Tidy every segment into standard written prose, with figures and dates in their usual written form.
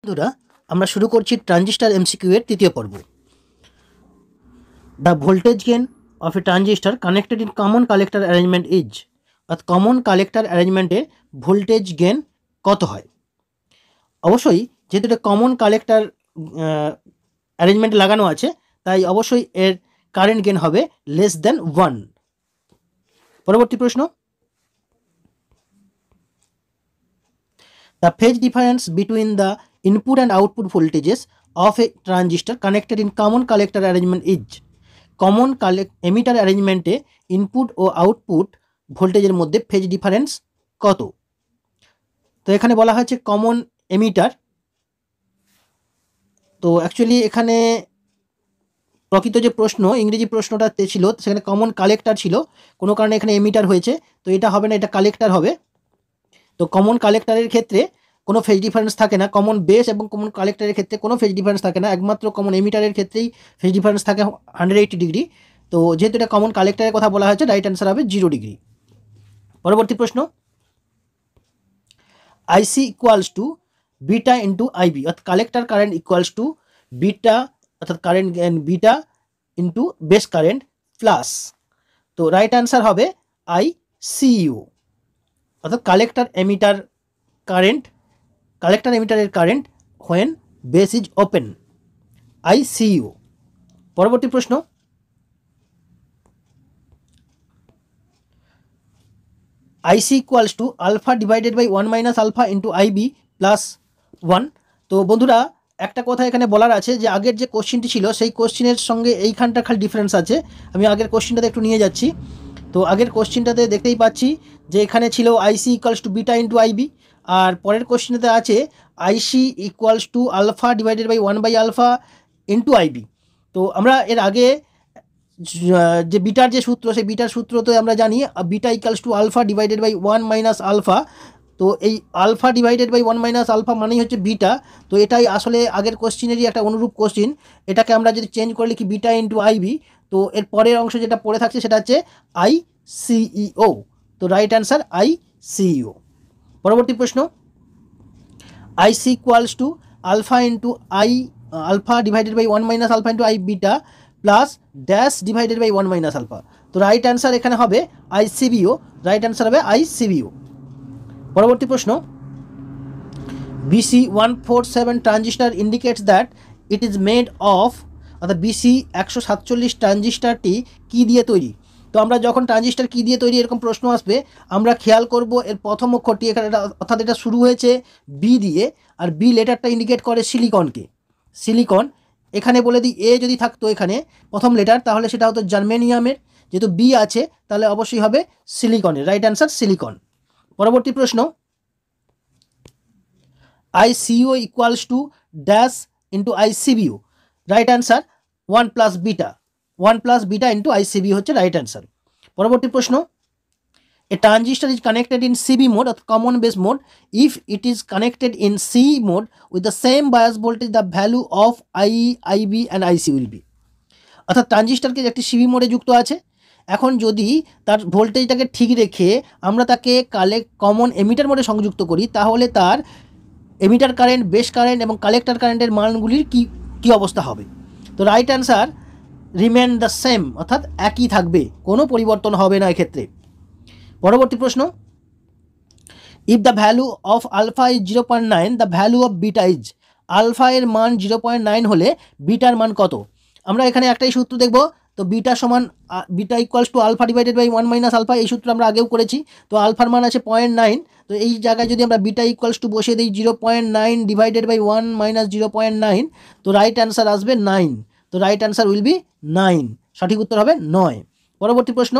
বন্ধুরা আমরা শুরু করছি ট্রানজিস্টার এমসিকিউ এর তৃতীয় পর্ব। The voltage gain of A transistor connected in common collector arrangement is, অর্থাৎ কমন কালেক্টর অ্যারেঞ্জমেন্টে ভোল্টেজ গেন কত হয়। অবশ্যই যেহেতু এটা কমন কালেক্টর অ্যারেঞ্জমেন্টে লাগানো আছে, তাই অবশ্যই এর কারেন্ট গেন হবে লেস দেন 1। পরবর্তী প্রশ্ন, the phase difference between the input and output voltages of a transistor connected in common collector arrangement is, common emitter arrangement এ ইনপুট ও আউটপুট ভোল্টেজের মধ্যে ফেজ ডিফারেন্স কত। তো এখানে বলা হয়েছে কমন এমিটার। তো অ্যাকচুয়ালি এখানে প্রকৃত যে প্রশ্ন ইংরেজি প্রশ্নটা ছিল সেখানে কমন কালেক্টর ছিল, কোনো কারণে এখানে এমিটার হয়েছে, তো এটা হবে না, এটা কালেক্টর হবে। তো কমন কালেক্টরের ক্ষেত্রে কোনো ফেজ ডিফারেন্স থাকে না, কমন বেস এবং কমন কালেক্টরের ক্ষেত্রে কোনো ফেজ ডিফারেন্স থাকে না, একমাত্র কমন এমিটারের ক্ষেত্রেই ফেজ ডিফারেন্স থাকে 180 ডিগ্রি। তো যেহেতু এটা কমন কালেক্টরের কথা বলা হয়েছে, রাইট অ্যান্সার হবে 0 ডিগ্রি। পরবর্তী প্রশ্ন, IC equals to beta into IB, অর্থাৎ collector current equals to beta, অর্থাৎ current beta into base current plus, তো রাইট অ্যান্সার হবে আইসিইউ, অর্থাৎ কালেক্টর এমিটার কারেন্ট, কালেক্টর এমিটারের current when base is open, ICEO. পরবর্তী প্রশ্ন, IC equals to alpha divided by 1 minus alpha into IB plus 1। তো বন্ধুরা একটা কথা এখানে বলার আছে যে আগের যে কোশ্চিনটি ছিল সেই কোশ্চিনের সঙ্গে এইখানটা খালি ডিফারেন্স আছে। আমি আগের কোশ্চিনটাতে একটু নিয়ে যাচ্ছি। তো আগের কোশ্চিনটাতে দেখতেই পাচ্ছি যে এখানে ছিল IC equals to beta into IB, আর পরের কোশ্চিনেতে আছে IC equals to alpha divided by 1 by alpha into IB. তো আমরা এর আগে যে বিটার যে সূত্র, সেই বিটার সূত্র তো আমরা জানি beta equals to alpha divided by 1 minus alpha. তো এই alpha divided by 1 minus alpha মানেই হচ্ছে বিটা। তো এটাই আসলে আগের কোশ্চিনেরই একটা অনুরূপ কোশ্চিন। এটাকে আমরা যদি চেঞ্জ করে লিখি বিটা ইন্টু আইবি, তো এর পরের অংশ যেটা পড়ে থাকছে সেটা হচ্ছে আইসিইও। তো রাইট অ্যান্সার আইসিইও। পরবর্তী প্রশ্ন, IC equals to alpha into alpha divided by 1 minus alpha into I beta plus dash divided by 1 minus alpha. তো রাইট অ্যান্সার এখানে হবে আইসিবিও, রাইট অ্যান্সার হবে আইসিবিও। পরবর্তী প্রশ্ন, BC147 transistor indicates that it is made of, অর্থাৎ BC 147 ট্রানজিস্টারটি কী দিয়ে তৈরি। তো আমরা যখন ট্রানজিস্টার কী দিয়ে তৈরি এরকম প্রশ্ন আসবে, আমরা খেয়াল করব এর প্রথম অক্ষরটি এখানে, অর্থাৎ এটা শুরু হয়েছে বি দিয়ে, আর বি লেটারটা ইন্ডিকেট করে সিলিকনকে, সিলিকন। এখানে বলে দিই এ যদি থাকতো এখানে প্রথম লেটার, তাহলে সেটা হতো জার্মেনিয়ামের, যেহেতু বি আছে তাহলে অবশ্যই হবে সিলিকনের, রাইট অ্যান্সার সিলিকন। পরবর্তী প্রশ্ন, ICO equals to dash into ICBO, right answer 1 plus beta, 1 plus beta into ICBO হচ্ছে রাইট অ্যান্সার। পরবর্তী প্রশ্ন, a transistor is connected in CB mode অর্থাৎ common base mode if it is connected in C mode with the same bias voltage the value of IB and IC will be, অর্থাৎ ট্রানজিস্টারকে একটি CB মোডে যুক্ত আছে, এখন যদি তার ভোল্টেজটাকে ঠিক রেখে আমরা তাকে কমন এমিটার মোডে সংযুক্ত করি, তাহলে তার এমিটার কারেন্ট, বেস কারেন্ট এবং কালেক্টর কারেন্টের মানগুলির কী অবস্থা হবে। তো right answer remain the same, অর্থাৎ একই থাকবে, কোনো পরিবর্তন হবে না এক্ষেত্রে। পরবর্তী প্রশ্ন, if the value of alpha is 0.9 the value of beta is, alpha এর মান 0.9 হলে বিটার মান কত। আমরা এখানে একটাই সূত্র দেখব, তো বিটা সমান beta equals to alpha divided by 1 minus alpha, এই সূত্র আমরা আগেও করেছি। তো আলফার মান আছে 0.9, তো এই জায়গায় যদি আমরা বিটা ইকুয়ালস টু বসিয়ে দিই 0.9 ডিভাইডেড বাই 1 মাইনাস 0.9, তো রাইট অ্যান্সার আসবে 9। তো রাইট অ্যান্সার উইল বি 9, সঠিক উত্তর হবে 9। পরবর্তী প্রশ্ন,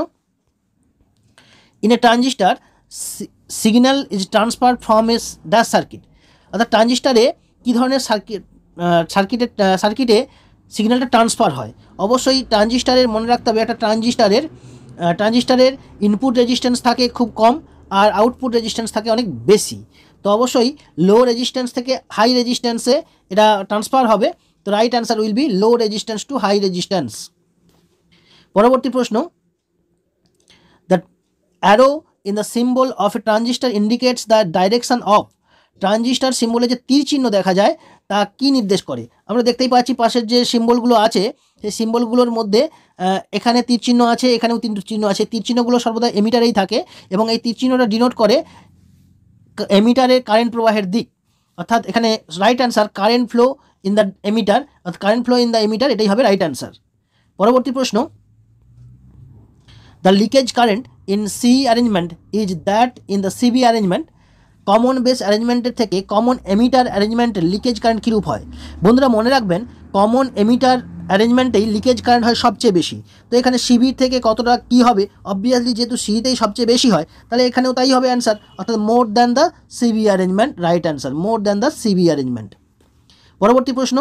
in a transistor signal is transfer from a dash circuit, অর্থাৎ ট্রানজিস্টারে কী ধরনের সার্কিটে সিগন্যালটা ট্রান্সফার হয়। অবশ্যই ট্রানজিস্টারের মনে রাখতে হবে, একটা ট্রানজিস্টারের ইনপুট রেজিস্ট্যান্স থাকে খুব কম আর আউটপুট রেজিস্ট্যান্স থাকে অনেক বেশি। তো অবশ্যই লো রেজিস্ট্যান্স থেকে হাই রেজিস্ট্যান্সে এটা ট্রান্সফার হবে। তো right answer will be low resistance to high resistance. পরবর্তী প্রশ্ন, the arrow in the symbol of a transistor indicates the direction of transistor সিম্বলে যে তীর চিহ্ন দেখা যায় তা কি নির্দেশ করে? আমরা দেখতেই পাচ্ছি পাশের যে সিম্বলগুলো আছে সেই সিম্বলগুলোর মধ্যে এখানে তীর চিহ্ন আছে, এখানেও তীর চিহ্ন আছে। তীর চিহ্নগুলো সর্বদা এমিটারেই থাকে এবং এই তীর চিহ্নটা ডিনোট করে এমিটারের কারেন্ট প্রবাহের দিক, অর্থাৎ এখানে right answer current flow in the emitter, অর্থাৎ current flow in the emitter, এটাই হবে রাইট অ্যান্সার। পরবর্তী প্রশ্ন, the leakage current in C arrangement is that in the CB arrangement. Common base অ্যারেঞ্জমেন্টের থেকে কমন এমিটার অ্যারেঞ্জমেন্টের লিকেজ কারেন্ট কীরূপ হয়? বন্ধুরা মনে রাখবেন, কমন এমিটার অ্যারেঞ্জমেন্টেই লিকেজ কারেন্ট হয় সবচেয়ে বেশি। তো এখানে সিবির থেকে কতটা কী হবে, অবভিয়াসলি যেহেতু সিতেই সবচেয়ে বেশি হয় তাহলে এখানেও তাই হবে অ্যান্সার, অর্থাৎ more than the CB arrangement, right answer, more than the CB arrangement. পরবর্তী প্রশ্ন,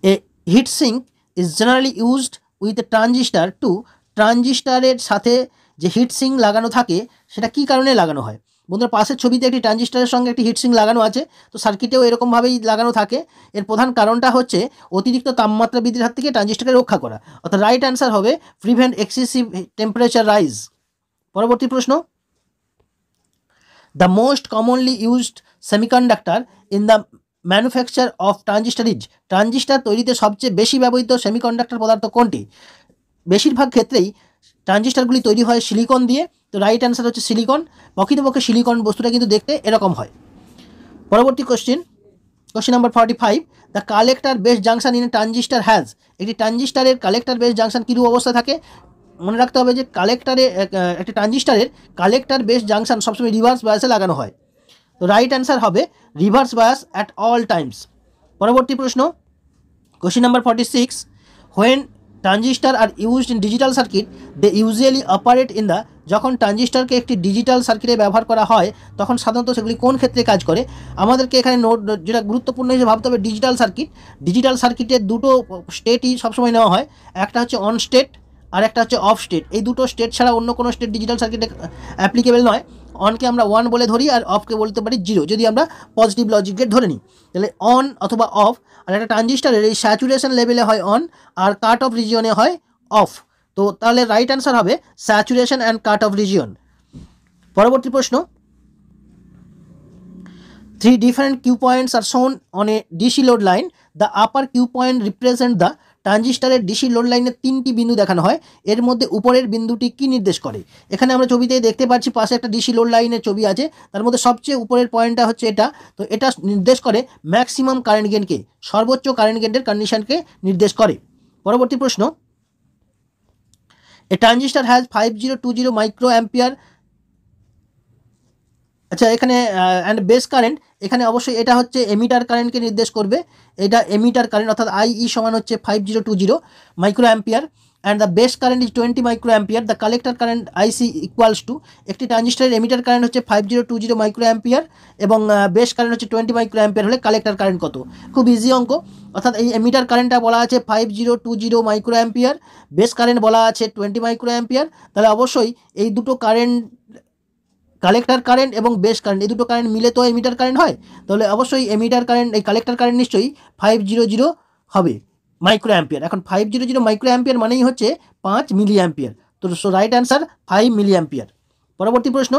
a heat sink is generally used with a transistor to. ট্রানজিস্টারের সাথে যে হিট সিঙ্ক লাগানো থাকে সেটা কী কারণে লাগানো হয়? বন্ধুরা পাশের ছবিতে একটি ট্রানজিস্টারের সঙ্গে একটি হিট সিঙ্ক লাগানো আছে, তো সার্কিটেও এরকমভাবেই লাগানো থাকে। এর প্রধান কারণটা হচ্ছে অতিরিক্ত তাপমাত্রা বৃদ্ধির হাত থেকে ট্রানজিস্টারকে রক্ষা করা, অর্থাৎ রাইট অ্যান্সার হবে প্রিভেন্ট এক্সেসিভ টেম্পারেচার রাইজ। পরবর্তী প্রশ্ন, the most commonly used semiconductor in the manufacture of transistor is. Transistor তৈরিতে সবচেয়ে বেশি ব্যবহৃত সেমিকন্ডাক্টর পদার্থ কোনটি? বেশিরভাগ ক্ষেত্রেই ট্রানজিস্টারগুলি তৈরি হয় সিলিকন দিয়ে, তো রাইট অ্যান্সার হচ্ছে সিলিকন। প্রকৃতপক্ষে সিলিকন বস্তুটা কিন্তু দেখতে এরকম হয়। পরবর্তী question number 45, the collector base junction in a transistor has. একটি ট্রানজিস্টারের কালেক্টর বেস জাংশন কীরূপ অবস্থা থাকে? মনে রাখতে হবে যে কালেক্টরে একটি ট্রানজিস্টারের কালেক্টর বেস জাংশন সবসময় রিভার্স বায়াসে লাগানো হয়, তো রাইট অ্যান্সার হবে reverse bias at all times. পরবর্তী প্রশ্ন, question number 46, when transistor are used in digital circuit they usually operate in the. যখন ট্রানজিস্টারকে একটি ডিজিটাল সার্কিটে ব্যবহার করা হয় তখন সাধারণত সেগুলি কোন ক্ষেত্রে কাজ করে? আমাদেরকে এখানে নোট যেটা গুরুত্বপূর্ণ হিসেবে ভাবতে হবে ডিজিটাল সার্কিট। ডিজিটাল সার্কিটের দুটো স্টেটই সবসময় নেওয়া হয়, একটা হচ্ছে অন স্টেট আর একটা হচ্ছে অফ স্টেট। এই দুটো স্টেট ছাড়া অন্য কোনো স্টেট ডিজিটাল সার্কিটে অ্যাপ্লিকেবল নয়। অনকে আমরা 1 বলে ধরি আর অফকে বলতে পারি 0, যদি আমরা পজিটিভ লজিক গেট ধরে নিই। তাহলে অন অথবা অফ, আর একটা ট্রানজিস্টারের এই স্যাচুরেশন লেভেলে হয় অন আর কাট অফ রিজিয়নে হয় অফ, তো তাহলে রাইট অ্যান্সার হবে saturation and cut off region. পরবর্তী প্রশ্ন, 3 different Q points are shown on a DC load line. The upper Q point represent the ট্রানজিস্টারের ডিসি লোড লাইনের 3টি বিন্দু দেখানো হয়, এর মধ্যে উপরের বিন্দুটি কি নির্দেশ করে? এখানে আমরা ছবিতে দেখতে পাচ্ছি পাশে একটা ডিসি লোড লাইনের ছবি আছে, তার মধ্যে সবচেয়ে উপরের পয়েন্টটা হচ্ছে এটা, তো এটা নির্দেশ করে ম্যাক্সিমাম কারেন্ট গেনকে, সর্বোচ্চ কারেন্ট গেনের কন্ডিশনকে নির্দেশ করে। পরবর্তী প্রশ্ন, a transistor has 5020 micro ampere. আচ্ছা এখানে অ্যান্ড বেস কারেন্ট, এখানে অবশ্যই এটা হচ্ছে এমিটার কারেন্টকে নির্দেশ করবে, এটা এমিটার কারেন্ট অর্থাৎ IE সমান হচ্ছে 5020 micro ampere and the base current is 20 micro ampere. The collector current IC equals to. একটি ট্রানজিস্টারের এমিটার কারেন্ট হচ্ছে 5020 মাইক্রো অ্যাম্পিয়ার এবং বেস কারেন্ট হচ্ছে 20 মাইক্রো অ্যাম্পিয়ার হলে কালেক্টর কারেন্ট কত? খুব ইজি অঙ্ক, অর্থাৎ এই এমিটার কারেন্টটা বলা আছে 5020 মাইক্রো অ্যাম্পিয়ার, বেস কারেন্ট বলা আছে 20 মাইক্রো অ্যাম্পিয়ার, তাহলে অবশ্যই এই দুটো কারেন্ট, কালেক্টর কারেন্ট এবং বেস কারেন্ট, এই দুটো কারেন্ট মিলে তো এমিটার কারেন্ট হয়, তাহলে অবশ্যই এমিটার কারেন্ট, এই কালেক্টর কারেন্ট নিশ্চয়ই 500 হবে মাইক্রো অ্যাম্পিয়ার। এখন 500 মাইক্রো অ্যাম্পিয়ার মানেই হচ্ছে 5 মিলি অ্যাম্পিয়ার, তো রাইট অ্যান্সার 5 মিলি অ্যাম্পিয়ার। পরবর্তী প্রশ্ন,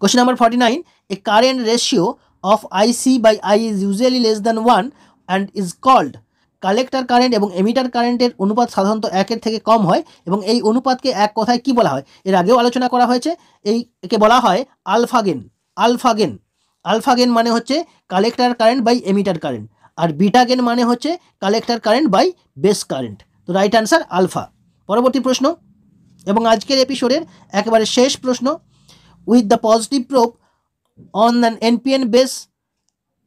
question number 49, a current ratio of IC by I is usually less than 1 and is called. Collector current এবং এমিটার কারেন্টের অনুপাত সাধারণত 1-এর থেকে কম হয় এবং এই অনুপাতকে এক কথায় কি বলা হয়? এর আগেও আলোচনা করা হয়েছে, একে বলা হয় alpha gain. Alpha gain, alpha gain মানে হচ্ছে collector current by emitter current, আর বিটা গেন মানে হচ্ছে collector current by base current, তো রাইট অ্যান্সার আলফা। পরবর্তী প্রশ্ন এবং আজকের এপিসোডের একেবারে শেষ প্রশ্ন, with the positive probe on an NPN base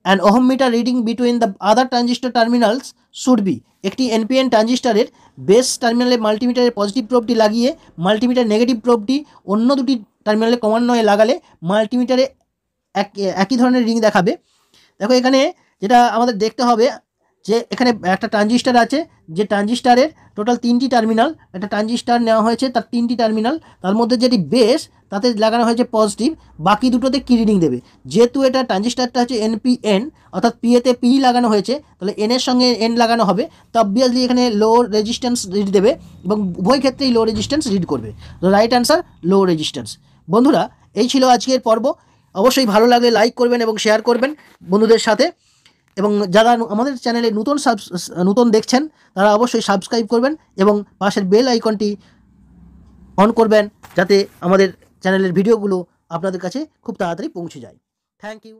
and ohm meter reading between the other transistor terminals should be. একটি NPN ট্রানজিস্টারের বেস টার্মিনালে মাল্টিমিটারের পজিটিভ প্রোবটি লাগিয়ে মাল্টিমিটার নেগেটিভ প্রোবটি অন্য দুটি টার্মিনালে ক্রমান্বয়ে লাগালে মাল্টিমিটারে একই ধরনের রিং দেখাবে। দেখো এখানে যেটা আমাদের দেখতে হবে যে এখানে একটা ট্রানজিস্টার আছে, যে ট্রানজিস্টারের টোটাল 3টি টার্মিনাল, একটা ট্রানজিস্টার নেওয়া হয়েছে তার 3টি টার্মিনাল, তার মধ্যে যেটি বেস তাতে লাগানো হয়েছে পজিটিভ, বাকি দুটোতে কী রিডিং দেবে? যেহেতু এটা ট্রানজিস্টারটা হচ্ছে NPN অর্থাৎ PA-তে P লাগানো হয়েছে, তাহলে N এর সঙ্গে N লাগানো হবে, তো অবভিয়াসলি এখানে লো রেজিস্ট্যান্স রিড দেবে এবং উভয় ক্ষেত্রেই লো রেজিস্ট্যান্স রিড করবে, তো রাইট অ্যান্সার লো রেজিস্ট্যান্স। বন্ধুরা এই ছিল আজকের পর্ব। অবশ্যই ভালো লাগলে লাইক করবেন এবং শেয়ার করবেন বন্ধুদের সাথে, এবং যারা আমাদের চ্যানেলে নতুন দেখছেন তারা অবশ্যই সাবস্ক্রাইব করবেন এবং পাশের বেল আইকনটি অন করবেন, যাতে আমাদের চ্যানেলের ভিডিওগুলো আপনাদের কাছে খুব তাড়াতাড়ি পৌঁছে যায়। Thank you.